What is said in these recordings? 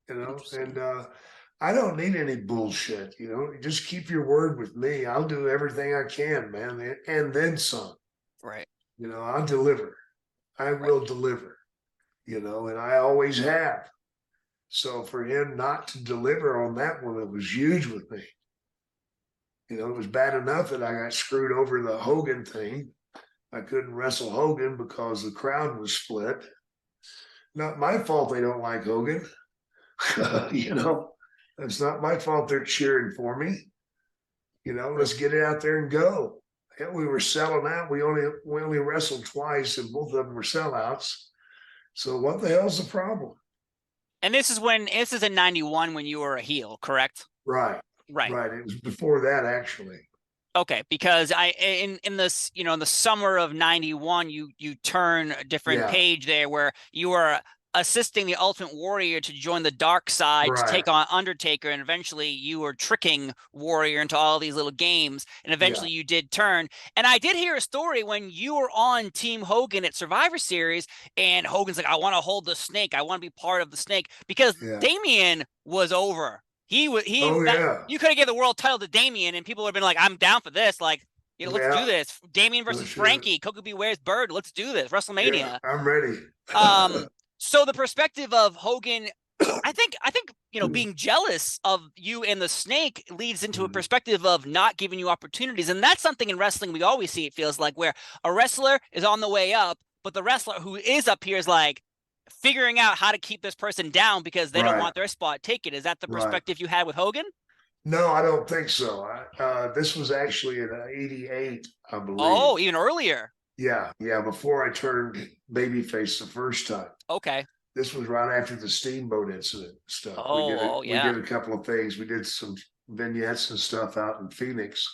and I don't need any bullshit, just keep your word with me. I'll do everything I can, man, and then some. Right. I'll deliver. I Right. will deliver, and I always have. So for him not to deliver on that one, it was huge with me. It was bad enough that I got screwed over the Hogan thing. I couldn't wrestle Hogan because the crowd was split. Not my fault they don't like Hogan. It's not my fault they're cheering for me. Let's get it out there and go. Hell, we were selling out. We only wrestled twice, and both of them were sellouts. So what the hell's the problem? And this is in 91 when you were a heel, correct? Right. Right. It was before that, actually. Okay, because in this, in the summer of 91, you turn a different page there where you were assisting the Ultimate Warrior to join the dark side to take on Undertaker, and eventually you were tricking Warrior into all these little games, and eventually you did turn. And I did hear a story when you were on Team Hogan at Survivor Series, and Hogan's like, I want to hold the snake, I want to be part of the snake, because Damien was over. You could have given the world title to Damien, and people would have been like, I'm down for this. Like, let's do this. Damien versus Frankie. Coco Beware's Bird. Let's do this. WrestleMania. Yeah, I'm ready. So the perspective of Hogan, I think, being jealous of you and the snake leads into a perspective of not giving you opportunities. And that's something in wrestling we always see, it feels like, where a wrestler is on the way up, but the wrestler who is up here is like, figuring out how to keep this person down because they don't want their spot taken. Is that the perspective you had with Hogan? No, I don't think so. This was actually in '88, I believe. Oh, even earlier. Yeah, before I turned babyface the first time. Okay. This was right after the Steamboat incident stuff. We did a couple of things. We did some vignettes and stuff out in Phoenix,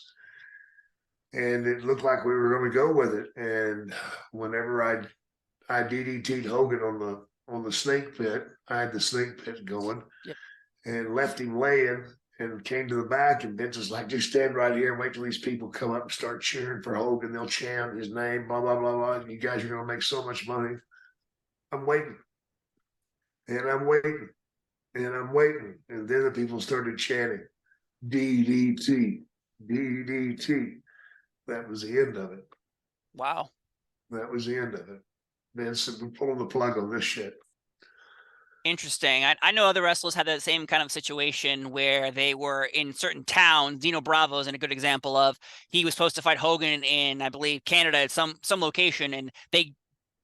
and it looked like we were going to go with it. And whenever I DDT'd Hogan on the snake pit. I had the snake pit going, and left him laying, and came to the back. And Vince was like, "Just stand right here and wait till these people come up and start cheering for Hogan. They'll chant his name, blah blah blah blah. And you guys are going to make so much money." I'm waiting, and I'm waiting, and I'm waiting, and then the people started chanting, "DDT, DDT." That was the end of it. Wow. That was the end of it. Vince said, "We're pulling the plug on this shit." Interesting. I know other wrestlers had that same kind of situation where they were in certain towns. Dino Bravo is a good example of, he was supposed to fight Hogan in, I believe, Canada at some location, and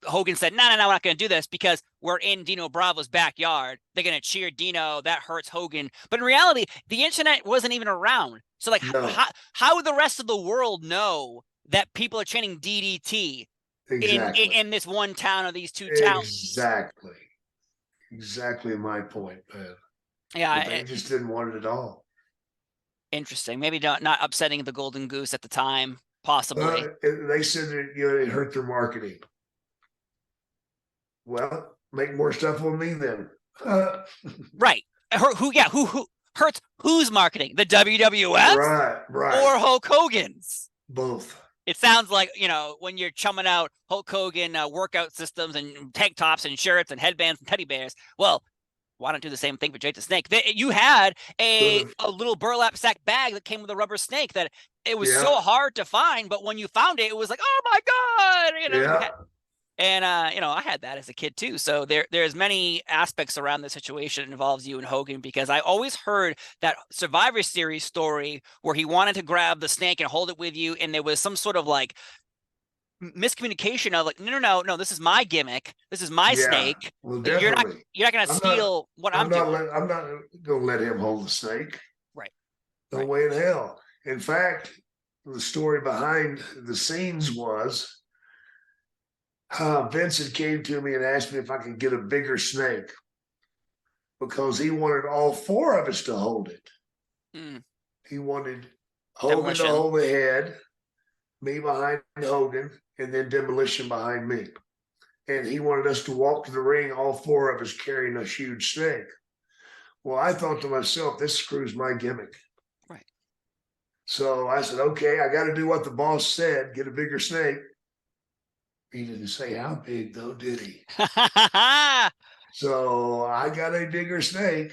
Hogan said, no, we're not going to do this because we're in Dino Bravo's backyard. They're going to cheer Dino. That hurts Hogan. But in reality, the internet wasn't even around. So like, how would the rest of the world know that people are chanting DDT? Exactly. In this one town or these two towns. Exactly my point, man. Yeah. But they just didn't want it at all. Interesting. Maybe not upsetting the Golden Goose at the time, possibly. They said that it hurt their marketing. Well, make more stuff on me then. Right. Who hurts whose marketing? The WWF? Right. Or Hulk Hogan's? Both. It sounds like, when you're chumming out Hulk Hogan workout systems and tank tops and shirts and headbands and teddy bears. Well, why don't do the same thing for Jake the Snake? You had a little burlap sack bag that came with a rubber snake that it was so hard to find, but when you found it, it was like, oh my God! And I had that as a kid too. So there's many aspects around the situation that involves you and Hogan, because I always heard that Survivor Series story where he wanted to grab the snake and hold it with you, and there was some sort of like miscommunication of like, no, this is my gimmick, this is my snake. Well, definitely. You're not going to steal what I'm doing. I'm not going to let him hold the snake. Right. No way in hell. In fact, the story behind the scenes was, Vincent came to me and asked me if I could get a bigger snake because he wanted all four of us to hold it. He wanted Hogan to hold the head, me behind Hogan, and then Demolition behind me. And he wanted us to walk to the ring, all four of us carrying a huge snake. Well, I thought to myself, this screws my gimmick. Right. So I said, okay, I got to do what the boss said, get a bigger snake. He didn't say how big, though, did he? So I got a bigger snake.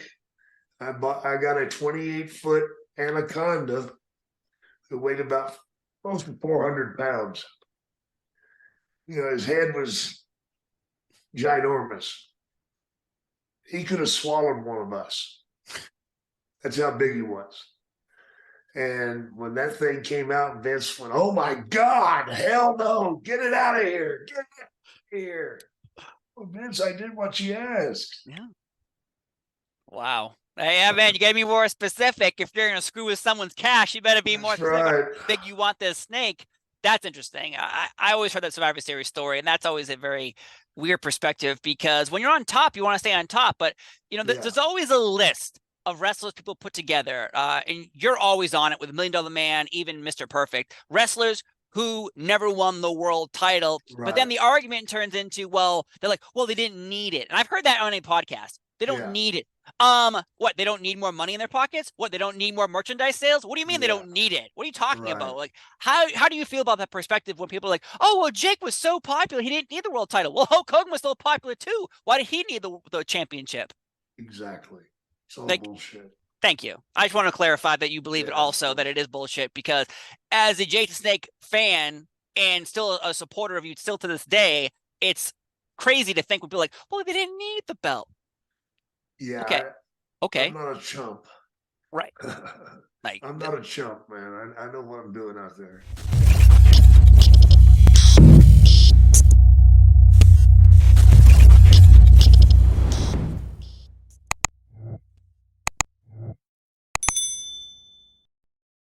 I got a 28-foot anaconda that weighed about close to 400 pounds. You know, his head was ginormous. He could have swallowed one of us. That's how big he was. And when that thing came out, Vince went, "Oh my God, hell no, get it out of here. Get it out of here." Well, Vince, I did what you asked. Yeah. Wow. Yeah, man, you gotta be more specific. If you're gonna screw with someone's cash, you better be more specific right. how big you want this snake. That's interesting. I always heard that Survivor Series story, and that's always a very weird perspective because when you're on top, you want to stay on top. But you know, there's always a list of wrestlers people put together, and you're always on it with $1 Million Man, even Mr. Perfect. Wrestlers who never won the world title. Right. But then the argument turns into, well, they're like, well, they didn't need it. And I've heard that on a podcast. They don't need it. What, they don't need more money in their pockets? What, they don't need more merchandise sales? What do you mean they don't need it? What are you talking about? Like, how do you feel about that perspective when people are like, oh, well, Jake was so popular, he didn't need the world title. Well, Hulk Hogan was so popular too. Why did he need the championship? Exactly. It's all bullshit. Thank you. I just want to clarify that you believe it also, that it is bullshit, because as a Jake the Snake fan and still a supporter of you still to this day, it's crazy to think would be like, well, they didn't need the belt. Yeah. Okay. I'm not a chump. Right. I'm not a chump, man. I know what I'm doing out there.